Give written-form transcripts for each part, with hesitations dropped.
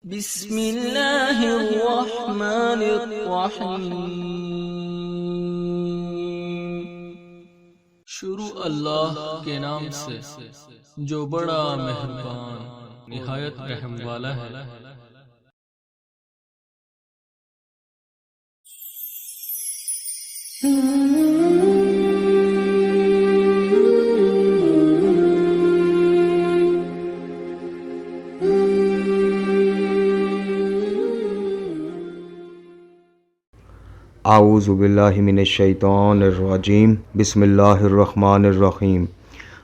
بسم اللہ الرحمن الرحیم۔ شروع اللہ کے نام سے جو بڑا مہربان نہایت رحم والا ہے۔ اعوذ باللہ من الشیطان الرجیم، بسم اللہ الرحمن الرحیم۔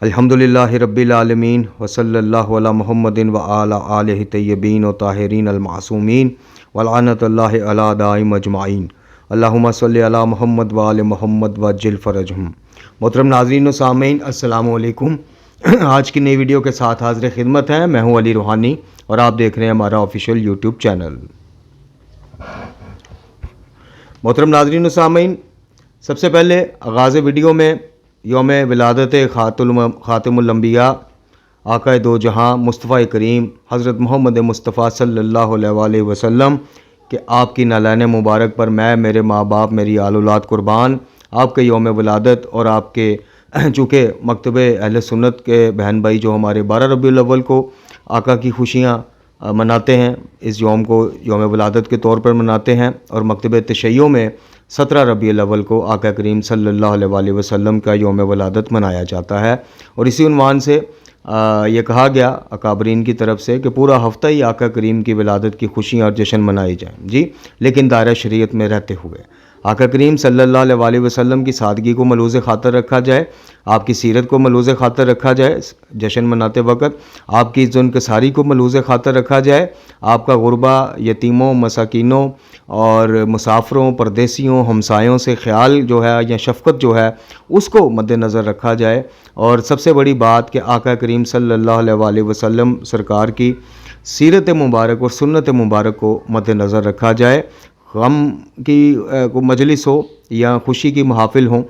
الحمدللہ رب العالمین وصلی اللہ علی محمد وعلی آلہ طیبین و طاہرین المعصومین ولعنت اللہ علی اعدائہم اجمعین۔ اللہم صلی علی محمد وآل محمد وعجل فرجہم۔ محترم ناظرین و سامعین، السلام علیکم۔ آج کی نئی ویڈیو کے ساتھ حاضر خدمت ہیں، میں ہوں علی روحانی اور آپ دیکھ رہے ہیں ہمارا آفیشیل یوٹیوب چینل۔ محترم ناظرین و سامعین، سب سے پہلے آغاز ویڈیو میں یوم ولادت خاتم الانبیاء آقا دو جہاں مصطفیٰ کریم حضرت محمد مصطفیٰ صلی اللہ علیہ وآلہ وسلم کہ آپ کی نالین مبارک پر میں، میرے ماں باپ، میری آل اولاد قربان۔ آپ کے یوم ولادت اور آپ کے چونکہ مکتب اہل سنت کے بہن بھائی جو ہمارے 12 ربیع الاول کو آقا کی خوشیاں مناتے ہیں، اس یوم کو یوم ولادت کے طور پر مناتے ہیں، اور مکتب تشیع میں 17 ربیع الاول کو آقا کریم صلی اللہ علیہ وآلہ وسلم کا یوم ولادت منایا جاتا ہے۔ اور اسی عنوان سے یہ کہا گیا اکابرین کی طرف سے کہ پورا ہفتہ ہی آقا کریم کی ولادت کی خوشیاں اور جشن منائی جائیں جی، لیکن دائرہ شریعت میں رہتے ہوئے آقا کریم صلی اللہ علیہ وآلہ وسلم کی سادگی کو ملوز خاطر رکھا جائے، آپ کی سیرت کو ملوز خاطر رکھا جائے، جشن مناتے وقت آپ کی عزت و انکساری کو ملوز خاطر رکھا جائے، آپ کا غربا، یتیموں، مساکینوں اور مسافروں، پردیسیوں، ہمسایوں سے خیال جو ہے یا شفقت جو ہے اس کو مد نظر رکھا جائے، اور سب سے بڑی بات کہ آقا کریم صلی اللہ علیہ وآلہ وسلم سرکار کی سیرت مبارک اور سنت مبارک کو مد نظر رکھا جائے۔ غم کی مجلس ہو یا خوشی کی محافل ہوں،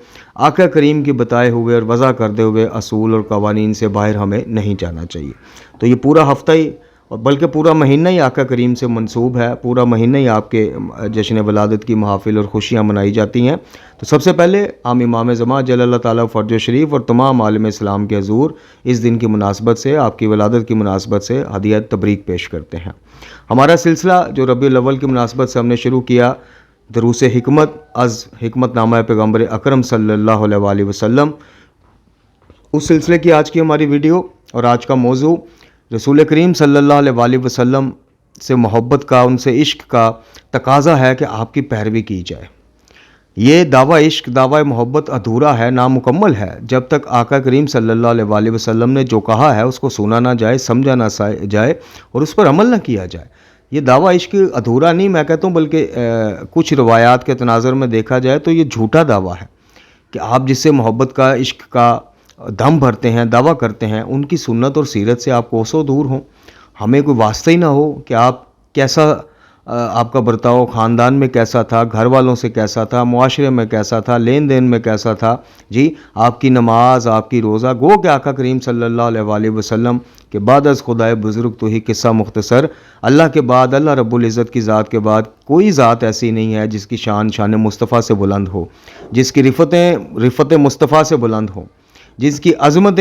آقا کریم کی بتائے ہوئے اور وضع کردے ہوئے اصول اور قوانین سے باہر ہمیں نہیں جانا چاہیے۔ تو یہ پورا ہفتہ ہی اور بلکہ پورا مہینہ ہی آقا کریم سے منسوب ہے، پورا مہینہ ہی آپ کے جشن ولادت کی محافل اور خوشیاں منائی جاتی ہیں۔ تو سب سے پہلے ہم امام زمان جل اللہ تعالیٰ فرج و شریف اور تمام عالم اسلام کے حضور اس دن کی مناسبت سے، آپ کی ولادت کی مناسبت سے ہدیہ تبریک پیش کرتے ہیں۔ ہمارا سلسلہ جو ربیع الاول کی مناسبت سے ہم نے شروع کیا، دروس حکمت از حکمت نامہ پیغمبر اکرم صلی اللہ علیہ وآلہ وسلم، اس سلسلے کی آج کی ہماری ویڈیو اور آج کا موضوع رسول کریم صلی اللہ علیہ وآلہ وسلم سے محبت کا، ان سے عشق کا تقاضا ہے کہ آپ کی پیروی کی جائے۔ یہ دعویٰ عشق، دعویٰ محبت ادھورا ہے، نامکمل ہے جب تک آقا کریم صلی اللہ علیہ وآلہ وسلم نے جو کہا ہے اس کو سنا نہ جائے، سمجھا نہ جائے اور اس پر عمل نہ کیا جائے۔ یہ دعویٰ عشق ادھورا نہیں میں کہتا ہوں، بلکہ کچھ روایات کے تناظر میں دیکھا جائے تو یہ جھوٹا دعویٰ ہے کہ آپ جس سے محبت کا، عشق کا دم بھرتے ہیں، دعویٰ کرتے ہیں، ان کی سنت اور سیرت سے آپ کوسوں دور ہوں، ہمیں کوئی واسطہ ہی نہ ہو کہ آپ کیسا، آپ کا برتاؤ خاندان میں کیسا تھا، گھر والوں سے کیسا تھا، معاشرے میں کیسا تھا، لین دین میں کیسا تھا جی، آپ کی نماز، آپ کی روزہ، گو کہ آقا کریم صلی اللہ علیہ وآلہ وسلم کے بعد از خدائے بزرگ تو ہی قصہ مختصر، اللہ کے بعد، اللہ رب العزت کی ذات کے بعد کوئی ذات ایسی نہیں ہے جس کی شان مصطفیٰ سے بلند ہو، جس کی رفت مصطفیٰ سے بلند ہو، جس کی عظمت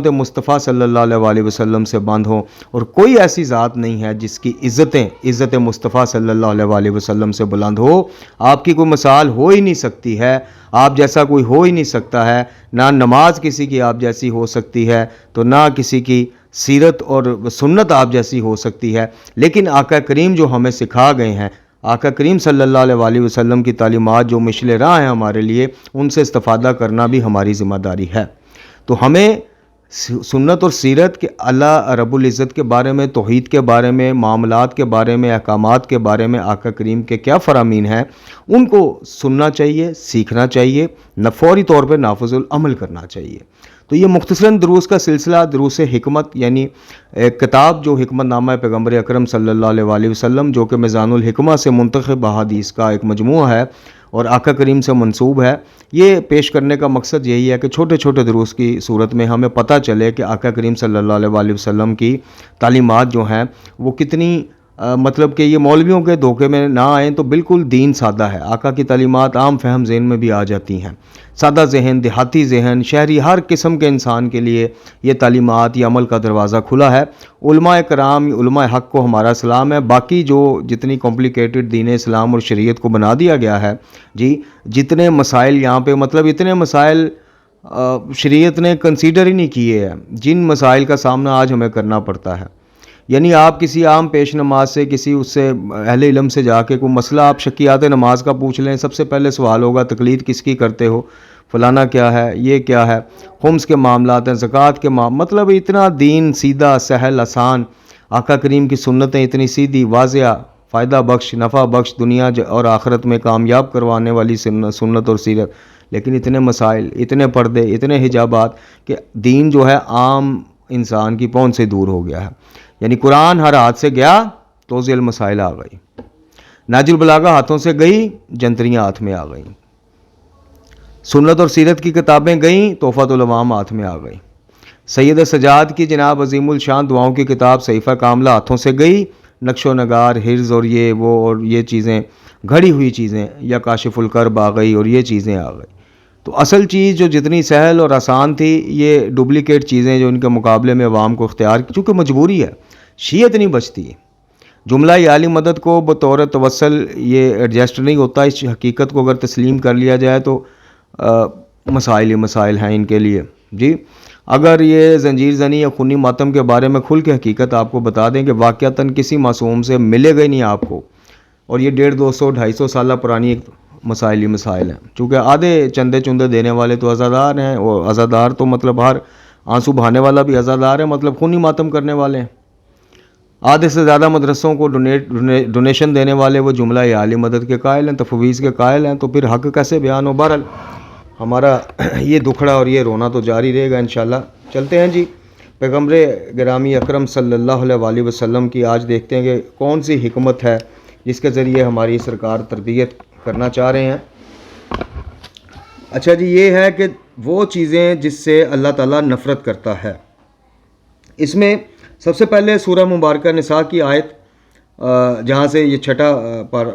مصطفیٰ صلی اللہ علیہ وآلہ وسلم سے بند ہوں، اور کوئی ایسی ذات نہیں ہے جس کی عزت مصطفیٰ صلی اللہ علیہ وآلہ وسلم سے بلند ہو۔ آپ کی کوئی مثال ہو ہی نہیں سکتی ہے، آپ جیسا کوئی ہو ہی نہیں سکتا ہے، نہ نماز کسی کی آپ جیسی ہو سکتی ہے، تو نہ کسی کی سیرت اور سنت آپ جیسی ہو سکتی ہے، لیکن آقا کریم جو ہمیں سکھا گئے ہیں، آقا کریم صلی اللہ علیہ وآلہ وسلم کی تعلیمات جو مشل راہ ہیں ہمارے لیے، ان سے استفادہ کرنا بھی ہماری ذمہ داری ہے۔ تو ہمیں سنت اور سیرت کے اللہ رب العزت کے بارے میں، توحید کے بارے میں، معاملات کے بارے میں، احکامات کے بارے میں آقا کریم کے کیا فرامین ہیں، ان کو سننا چاہیے، سیکھنا چاہیے، فوری طور پہ نافذ العمل کرنا چاہیے۔ تو یہ مختصراً دروس کا سلسلہ، دروس حکمت، یعنی ایک کتاب جو حکمت نامہ پیغمبر اکرم صلی اللہ علیہ وآلہ وسلم جو کہ میزان الحکمہ سے منتخب احادیث کا ایک مجموعہ ہے اور آقا کریم سے منسوب ہے، یہ پیش کرنے کا مقصد یہی ہے کہ چھوٹے چھوٹے دروس کی صورت میں ہمیں پتہ چلے کہ آقا کریم صلی اللہ علیہ وآلہ وسلم کی تعلیمات جو ہیں وہ کتنی مطلب کہ یہ مولویوں کے دھوکے میں نہ آئیں تو بالکل دین سادہ ہے. آقا کی تعلیمات عام فہم ذہن میں بھی آ جاتی ہیں. سادہ ذہن، دیہاتی ذہن، شہری، ہر قسم کے انسان کے لیے یہ تعلیمات، یہ عمل کا دروازہ کھلا ہے. علماء کرام، علماء حق کو ہمارا سلام ہے. باقی جو جتنی کمپلیکیٹڈ دین اسلام اور شریعت کو بنا دیا گیا ہے جی، جتنے مسائل یہاں پہ، مطلب اتنے مسائل شریعت نے کنسیڈر ہی نہیں کیے ہیں جن مسائل کا سامنا آج ہمیں کرنا پڑتا ہے. یعنی آپ کسی عام پیش نماز سے، کسی اس سے اہل علم سے جا کے کوئی مسئلہ آپ شکیات نماز کا پوچھ لیں، سب سے پہلے سوال ہوگا تقلید کس کی کرتے ہو، فلانا کیا ہے، یہ کیا ہے، خمس کے معاملات ہیں، زکوٰۃ کے مطلب اتنا دین سیدھا، سہل، آسان. آقا کریم کی سنتیں اتنی سیدھی، واضح، فائدہ بخش، نفع بخش، دنیا اور آخرت میں کامیاب کروانے والی سنت اور سیرت. لیکن اتنے مسائل، اتنے پردے، اتنے حجابات کہ دین جو ہے عام انسان کی پہنچ سے دور ہو گیا ہے. یعنی قرآن ہر ہاتھ سے گیا تو ذیل مسائل آ گئی، نہج البلاغہ ہاتھوں سے گئی، جنتریاں ہاتھ میں آ گئیں، سنت اور سیرت کی کتابیں گئیں، تحفۃ العوام ہاتھ میں آ گئی. سید سجاد کی جناب عظیم الشان دعاؤں کی کتاب صحیفہ کاملہ ہاتھوں سے گئی، نقش و نگار، حرز اور یہ وہ اور یہ چیزیں، گھڑی ہوئی چیزیں، یا کاشف الکرب آ گئی اور یہ چیزیں آ گئی. تو اصل چیز جو جتنی سہل اور آسان تھی، یہ ڈپلیکیٹ چیزیں جو ان کے مقابلے میں عوام کو اختیار کی، چونکہ مجبوری ہے، شیعت نہیں بچتی. جملہ عالی مدد کو بطور توسل یہ ایڈجسٹ نہیں ہوتا. اس حقیقت کو اگر تسلیم کر لیا جائے تو مسائل ہی مسائل ہیں ان کے لیے جی. اگر یہ زنجیر زنی یا خونی ماتم کے بارے میں کھل کے حقیقت آپ کو بتا دیں کہ واقعتاً کسی معصوم سے ملے گا ہی نہیں آپ کو، اور یہ 150، 200، 250 سالہ پرانی ایک مسائل ہی مسائل ہیں. چونکہ آدھے چندے چندے دینے والے تو عزادار ہیں، اور عزادار تو مطلب ہر آنسو بہانے والا بھی عزادار ہے، مطلب خونی ماتم کرنے والے ہیں. آدھے سے زیادہ مدرسوں کو ڈونیشن دینے والے وہ جملہ عالی مدد کے قائل ہیں، تفویض کے قائل ہیں. تو پھر حق کیسے بیان ہو؟ بہرحال ہمارا یہ دکھڑا اور یہ رونا تو جاری رہے گا انشاءاللہ. چلتے ہیں جی پیغمبر گرامی اکرم صلی اللہ علیہ وآلہ وسلم کی آج دیکھتے ہیں کہ کون سی حکمت ہے جس کے ذریعے ہماری سرکار تربیت کرنا چاہ رہے ہیں. اچھا جی، یہ ہے کہ وہ چیزیں جس سے اللہ تعالیٰ نفرت کرتا ہے. اس میں سب سے پہلے سورہ مبارکہ نساء کی آیت جہاں سے یہ چھٹا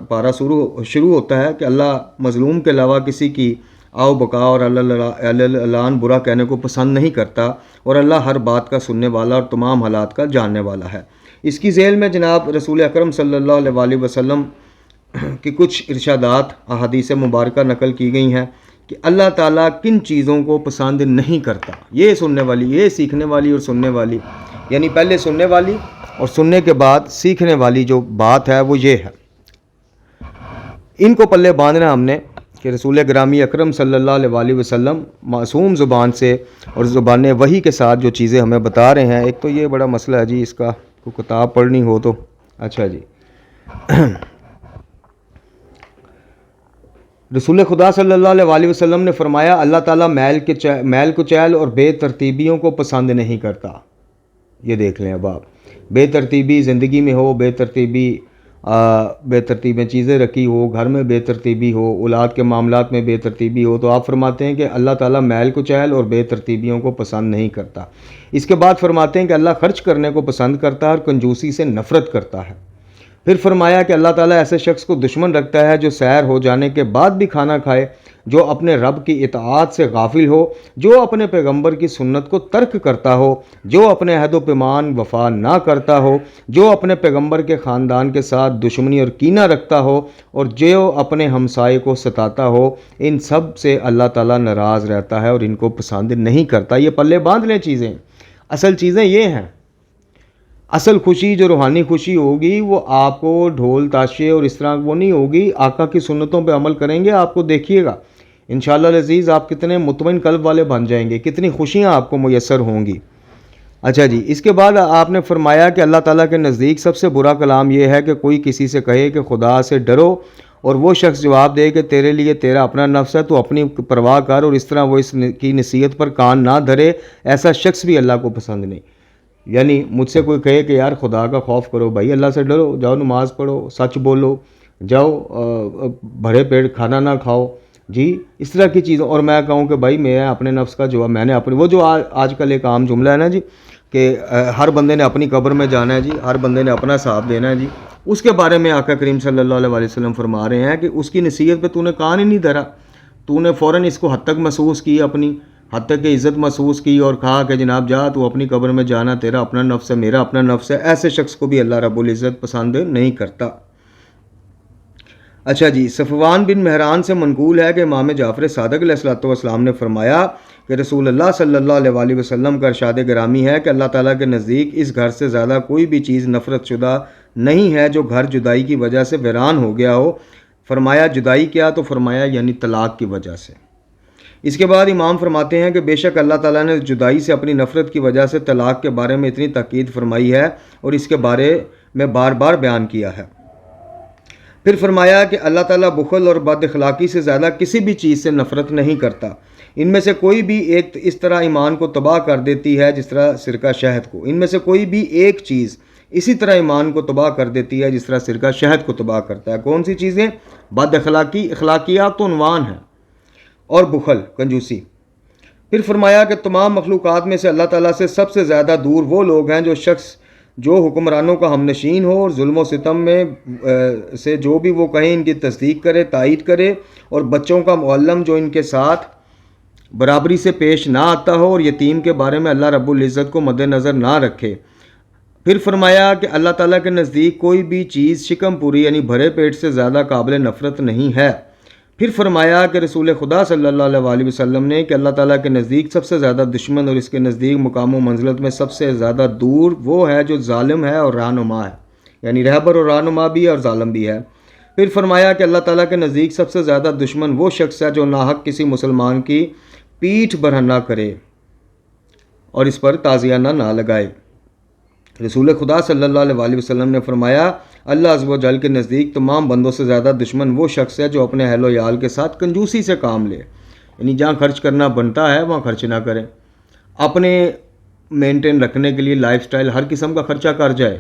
پارہ شروع ہوتا ہے کہ اللہ مظلوم کے علاوہ کسی کی آؤ بقا اور اعلان برا کہنے کو پسند نہیں کرتا، اور اللہ ہر بات کا سننے والا اور تمام حالات کا جاننے والا ہے. اس کی ذیل میں جناب رسول اکرم صلی اللہ علیہ وآلہ وسلم کی کچھ ارشادات احادیث مبارکہ نقل کی گئی ہیں کہ اللہ تعالیٰ کن چیزوں کو پسند نہیں کرتا. یہ سننے والی، یہ سیکھنے والی اور سننے والی، یعنی پہلے سننے والی اور سننے کے بعد سیکھنے والی جو بات ہے وہ یہ ہے. ان کو پلے باندھنا ہم نے کہ رسول گرامی اکرم صلی اللہ علیہ وآلہ وسلم معصوم زبان سے اور زبان وحی کے ساتھ جو چیزیں ہمیں بتا رہے ہیں. ایک تو یہ بڑا مسئلہ ہے جی، اس کا کوئی کتاب پڑھنی ہو تو اچھا جی. رسول خدا صلی اللہ علیہ وآلہ وسلم نے فرمایا اللہ تعالیٰ میل کچیل اور بے ترتیبیوں کو پسند نہیں کرتا. یہ دیکھ لیں اب آپ، بے ترتیبی زندگی میں ہو، بے ترتیب میں چیزیں رکھی ہو، گھر میں بے ترتیبی ہو، اولاد کے معاملات میں بے ترتیبی ہو، تو آپ فرماتے ہیں کہ اللہ تعالیٰ میل کچیل اور بے ترتیبیوں کو پسند نہیں کرتا. اس کے بعد فرماتے ہیں کہ اللہ خرچ کرنے کو پسند کرتا ہے اور کنجوسی سے نفرت کرتا ہے. پھر فرمایا کہ اللہ تعالیٰ ایسے شخص کو دشمن رکھتا ہے جو سیر ہو جانے کے بعد بھی کھانا کھائے، جو اپنے رب کی اطاعت سے غافل ہو، جو اپنے پیغمبر کی سنت کو ترک کرتا ہو، جو اپنے عہد و پیمان وفا نہ کرتا ہو، جو اپنے پیغمبر کے خاندان کے ساتھ دشمنی اور کینہ رکھتا ہو، اور جو اپنے ہمسائے کو ستاتا ہو. ان سب سے اللہ تعالیٰ ناراض رہتا ہے اور ان کو پسند نہیں کرتا. یہ پلے باندھ لیں چیزیں. اصل چیزیں یہ ہیں. اصل خوشی جو روحانی خوشی ہوگی وہ آپ کو ڈھول تاشے اور اس طرح وہ نہیں ہوگی. آقا کی سنتوں پہ عمل کریں گے، آپ کو دیکھیے گا انشاءاللہ العزیز آپ کتنے مطمئن قلب والے بن جائیں گے، کتنی خوشیاں آپ کو میسر ہوں گی. اچھا جی، اس کے بعد آپ نے فرمایا کہ اللہ تعالیٰ کے نزدیک سب سے برا کلام یہ ہے کہ کوئی کسی سے کہے کہ خدا سے ڈرو، اور وہ شخص جواب دے کہ تیرے لیے تیرا اپنا نفس ہے، تو اپنی پرواہ کر، اور اس طرح وہ اس کی نصیحت پر کان نہ دھرے. ایسا شخص بھی اللہ کو پسند نہیں. یعنی مجھ سے کوئی کہے کہ یار خدا کا خوف کرو بھائی، اللہ سے ڈرو، جاؤ نماز پڑھو، سچ بولو، جاؤ بھرے پیٹ کھانا نہ کھاؤ جی، اس طرح کی چیزیں، اور میں کہوں کہ بھائی میں اپنے نفس کا جواب میں نے اپنے وہ جو آج کل ایک عام جملہ ہے نا جی، کہ ہر بندے نے اپنی قبر میں جانا ہے جی، ہر بندے نے اپنا حساب دینا ہے جی، اس کے بارے میں آقا کریم صلی اللہ علیہ وسلم فرما رہے ہیں کہ اس کی نصیحت پہ تو نے کان ہی نہیں دھرا، تو نے فوراً اس کو حد تک محسوس کی، اپنی حد تک عزت محسوس کی اور کہا کہ جناب جا تو اپنی قبر میں جانا، تیرا اپنا نفس ہے، میرا اپنا نفس ہے۔ ایسے شخص کو بھی اللہ رب العزت پسند نہیں کرتا۔ اچھا جی، صفوان بن مہران سے منقول ہے کہ امام جعفر صادق علیہ السلام نے فرمایا کہ رسول اللہ صلی اللہ علیہ وسلم کا ارشاد گرامی ہے کہ اللہ تعالیٰ کے نزدیک اس گھر سے زیادہ کوئی بھی چیز نفرت شدہ نہیں ہے جو گھر جدائی کی وجہ سے ویران ہو گیا ہو۔ فرمایا جدائی کیا؟ تو فرمایا یعنی طلاق کی وجہ سے۔ اس کے بعد امام فرماتے ہیں کہ بے شک اللہ تعالیٰ نے جدائی سے اپنی نفرت کی وجہ سے طلاق کے بارے میں اتنی تاکید فرمائی ہے اور اس کے بارے میں بار بار بیان کیا ہے۔ پھر فرمایا کہ اللہ تعالیٰ بخل اور بد اخلاقی سے زیادہ کسی بھی چیز سے نفرت نہیں کرتا۔ ان میں سے کوئی بھی ایک اس طرح ایمان کو تباہ کر دیتی ہے جس طرح سرکہ شہد کو۔ ان میں سے کوئی بھی ایک چیز اسی طرح ایمان کو تباہ کر دیتی ہے جس طرح سرکہ شہد کو تباہ کرتا ہے۔ کون سی چیزیں؟ بد اخلاقی، اخلاقیات تو عنوان ہیں، اور بخل، کنجوسی۔ پھر فرمایا کہ تمام مخلوقات میں سے اللہ تعالیٰ سے سب سے زیادہ دور وہ لوگ ہیں جو حکمرانوں کا ہم نشین ہو اور ظلم و ستم میں سے جو بھی وہ کہیں ان کی تصدیق کرے، تائید کرے، اور بچوں کا معلم جو ان کے ساتھ برابری سے پیش نہ آتا ہو اور یتیم کے بارے میں اللہ رب العزت کو مد نظر نہ رکھے۔ پھر فرمایا کہ اللہ تعالیٰ کے نزدیک کوئی بھی چیز شکم پوری یعنی بھرے پیٹ سے زیادہ قابل نفرت نہیں ہے۔ پھر فرمایا کہ رسول خدا صلی اللہ علیہ وسلم نے کہ اللہ تعالیٰ کے نزدیک سب سے زیادہ دشمن اور اس کے نزدیک مقام و منزلت میں سب سے زیادہ دور وہ ہے جو ظالم ہے اور رہنما ہے، یعنی رہبر اور رہنما بھی اور ظالم بھی ہے۔ پھر فرمایا کہ اللہ تعالیٰ کے نزدیک سب سے زیادہ دشمن وہ شخص ہے جو ناحق کسی مسلمان کی پیٹھ برہنہ کرے اور اس پر تازیانہ نہ لگائے۔ رسول خدا صلی اللہ علیہ وسلم نے فرمایا اللہ عز و جل کے نزدیک تمام بندوں سے زیادہ دشمن وہ شخص ہے جو اپنے اہل و عیال کے ساتھ کنجوسی سے کام لے، یعنی جہاں خرچ کرنا بنتا ہے وہاں خرچ نہ کریں، اپنے مینٹین رکھنے کے لیے لائف سٹائل ہر قسم کا خرچہ کر جائے،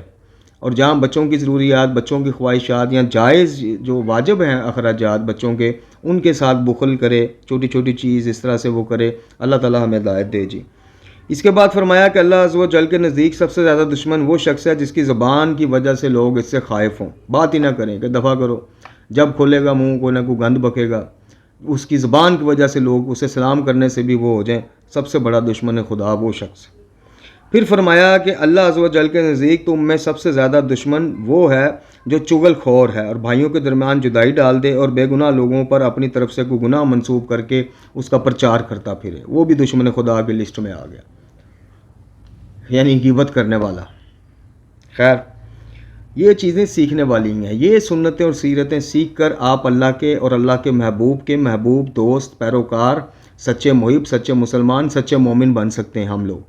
اور جہاں بچوں کی ضروریات، بچوں کی خواہشات یا جائز جو واجب ہیں اخراجات بچوں کے، ان کے ساتھ بخل کرے، چھوٹی چھوٹی چیز اس طرح سے وہ کرے۔ اللہ تعالیٰ ہمیں ہدایت دے جی۔ اس کے بعد فرمایا کہ اللہ عز و جل کے نزدیک سب سے زیادہ دشمن وہ شخص ہے جس کی زبان کی وجہ سے لوگ اس سے خائف ہوں، بات ہی نہ کریں کہ دفع کرو، جب کھولے گا منہ کوئی نہ کوئی گند بکے گا، اس کی زبان کی وجہ سے لوگ اسے سلام کرنے سے بھی وہ ہو جائیں۔ سب سے بڑا دشمن خدا وہ شخص۔ پھر فرمایا کہ اللہ عز و جل کے نزدیک تم میں سب سے زیادہ دشمن وہ ہے جو چغل خور ہے اور بھائیوں کے درمیان جدائی ڈال دے اور بے گناہ لوگوں پر اپنی طرف سے کوئی گناہ منسوب کر کے اس کا پرچار کرتا پھرے، وہ بھی دشمن خدا کی لسٹ میں آ گیا، یعنی غیبت کرنے والا۔ خیر، یہ چیزیں سیکھنے والی ہیں، یہ سنتیں اور سیرتیں سیکھ کر آپ اللہ کے اور اللہ کے محبوب دوست، پیروکار، سچے محب، سچے مسلمان، سچے مومن بن سکتے ہیں ہم لوگ۔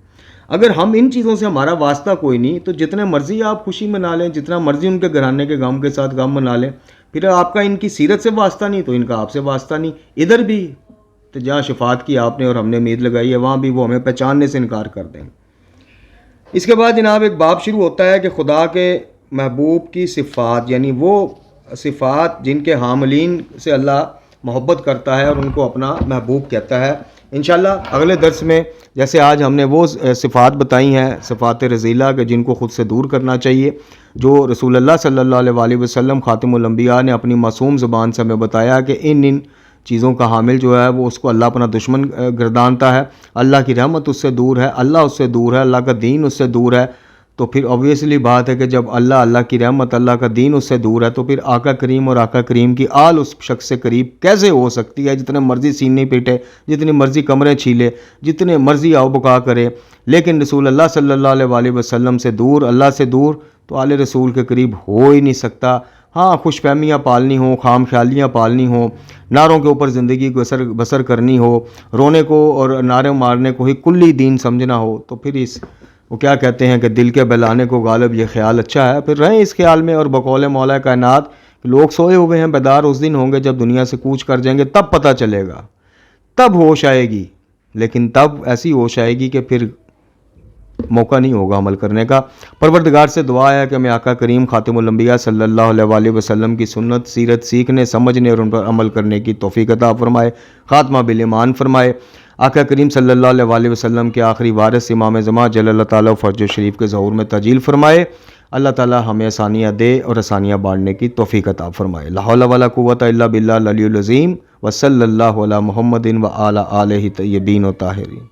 اگر ہم ان چیزوں سے ہمارا واسطہ کوئی نہیں تو جتنے مرضی آپ خوشی منا لیں، جتنا مرضی ان کے گھرانے کے غم کے ساتھ غم منا لیں، پھر آپ کا ان کی سیرت سے واسطہ نہیں تو ان کا آپ سے واسطہ نہیں۔ ادھر بھی تو جہاں شفاعت کی آپ نے اور ہم نے امید لگائی ہے وہاں بھی وہ ہمیں پہچاننے سے انکار کر دیں۔ اس کے بعد جناب ایک باب شروع ہوتا ہے کہ خدا کے محبوب کی صفات، یعنی وہ صفات جن کے حاملین سے اللہ محبت کرتا ہے اور ان کو اپنا محبوب کہتا ہے۔ انشاءاللہ اگلے درس میں جیسے آج ہم نے وہ صفات بتائی ہیں، صفات رذیلہ کہ جن کو خود سے دور کرنا چاہیے، جو رسول اللہ صلی اللہ علیہ وسلم خاتم الانبیاء نے اپنی معصوم زبان سے ہمیں بتایا کہ ان چیزوں کا حامل جو ہے وہ اس کو اللہ اپنا دشمن گردانتا ہے، اللہ کی رحمت اس سے دور ہے، اللہ اس سے دور ہے، اللہ کا دین اس سے دور ہے۔ تو پھر اوبویسلی بات ہے کہ جب اللہ کی رحمت، اللہ کا دین اس سے دور ہے تو پھر آقا کریم اور آقا کریم کی آل اس شخص سے قریب کیسے ہو سکتی ہے؟ جتنے مرضی سینے پیٹے، جتنی مرضی کمرے چھیلے، جتنے مرضی آؤ بکا کرے، لیکن رسول اللہ صلی اللہ علیہ وسلم سے دور، اللہ سے دور تو آل رسول کے قریب ہو ہی نہیں سکتا۔ ہاں، خوش فہمیاں پالنی ہوں، خام خیالیاں پالنی ہوں، نعروں کے اوپر زندگی کو بسر کرنی ہو، رونے کو اور نعرے مارنے کو ہی کلی دین سمجھنا ہو تو پھر وہ کیا کہتے ہیں کہ دل کے بہلانے کو غالب یہ خیال اچھا ہے، پھر رہیں اس خیال میں۔ اور بقول مولا کائنات لوگ سوئے ہوئے ہیں، بیدار اس دن ہوں گے جب دنیا سے کوچ کر جائیں گے، تب پتہ چلے گا، تب ہوش آئے گی، لیکن تب ایسی ہوش آئے گی کہ پھر موقع نہیں ہوگا عمل کرنے کا۔ پروردگار سے دعا ہے کہ ہمیں آقا کریم خاتم الانبیاء صلی اللہ علیہ وسلم کی سنت سیرت سیکھنے، سمجھنے اور ان پر عمل کرنے کی توفیق عطا فرمائے، خاتمہ بالایمان فرمائے۔ آقا کریم صلی اللہ علیہ وسلم کے آخری وارث امام زمان جل اللہ تعالیٰ فرج شریف کے ظہور میں تعجیل فرمائے۔ اللہ تعالیٰ ہمیں آسانیاں دے اور آسانیاں بانٹنے کی توفیق عطا فرمائے۔ لا حول ولا قوۃ الا باللہ العلی العظیم، وصلی اللہ علی محمد و علی آلہ طیبین و طاہرین۔